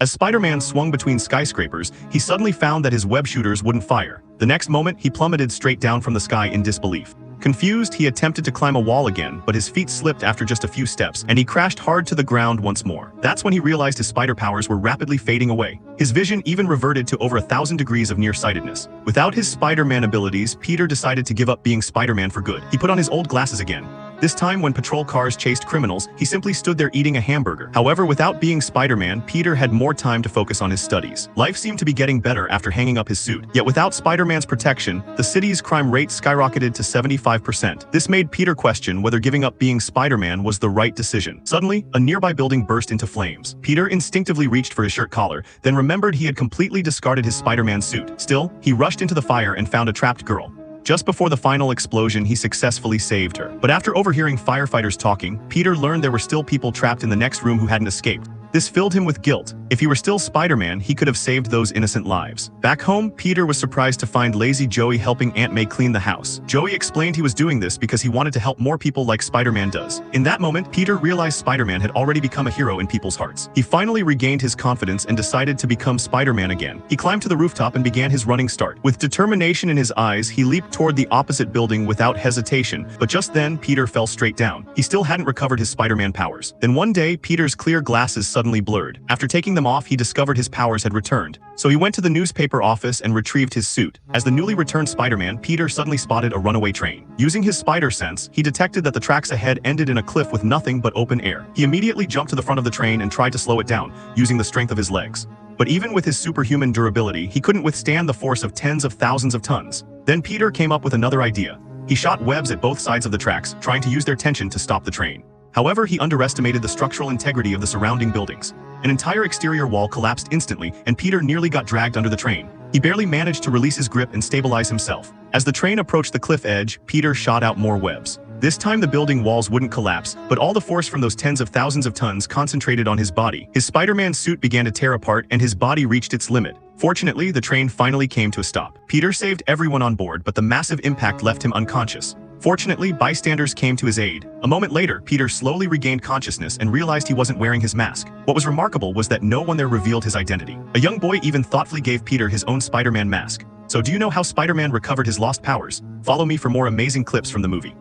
As Spider-Man swung between skyscrapers, he suddenly found that his web shooters wouldn't fire. The next moment, he plummeted straight down from the sky in disbelief. Confused, he attempted to climb a wall again, but his feet slipped after just a few steps, and he crashed hard to the ground once more. That's when he realized his spider powers were rapidly fading away. His vision even reverted to over 1,000 degrees of nearsightedness. Without his Spider-Man abilities, Peter decided to give up being Spider-Man for good. He put on his old glasses again. This time, when patrol cars chased criminals, he simply stood there eating a hamburger. However, without being Spider-Man, Peter had more time to focus on his studies. Life seemed to be getting better after hanging up his suit. Yet without Spider-Man's protection, the city's crime rate skyrocketed to 75%. This made Peter question whether giving up being Spider-Man was the right decision. Suddenly, a nearby building burst into flames. Peter instinctively reached for his shirt collar, then remembered he had completely discarded his Spider-Man suit. Still, he rushed into the fire and found a trapped girl. Just before the final explosion, he successfully saved her. But after overhearing firefighters talking, Peter learned there were still people trapped in the next room who hadn't escaped. This filled him with guilt. If he were still Spider-Man, he could have saved those innocent lives. Back home, Peter was surprised to find lazy Joey helping Aunt May clean the house. Joey explained he was doing this because he wanted to help more people like Spider-Man does. In that moment, Peter realized Spider-Man had already become a hero in people's hearts. He finally regained his confidence and decided to become Spider-Man again. He climbed to the rooftop and began his running start. With determination in his eyes, he leaped toward the opposite building without hesitation, but just then, Peter fell straight down. He still hadn't recovered his Spider-Man powers. Then one day, Peter's clear glasses suddenly blurred. After taking them off, he discovered his powers had returned. So he went to the newspaper office and retrieved his suit. As the newly returned Spider-Man, Peter suddenly spotted a runaway train. Using his spider sense, he detected that the tracks ahead ended in a cliff with nothing but open air. He immediately jumped to the front of the train and tried to slow it down, using the strength of his legs. But even with his superhuman durability, he couldn't withstand the force of tens of thousands of tons. Then Peter came up with another idea. He shot webs at both sides of the tracks, trying to use their tension to stop the train. However, he underestimated the structural integrity of the surrounding buildings. An entire exterior wall collapsed instantly, and Peter nearly got dragged under the train. He barely managed to release his grip and stabilize himself. As the train approached the cliff edge, Peter shot out more webs. This time the building walls wouldn't collapse, but all the force from those tens of thousands of tons concentrated on his body. His Spider-Man suit began to tear apart, and his body reached its limit. Fortunately, the train finally came to a stop. Peter saved everyone on board, but the massive impact left him unconscious. Fortunately, bystanders came to his aid. A moment later, Peter slowly regained consciousness and realized he wasn't wearing his mask. What was remarkable was that no one there revealed his identity. A young boy even thoughtfully gave Peter his own Spider-Man mask. So do you know how Spider-Man recovered his lost powers? Follow me for more amazing clips from the movie.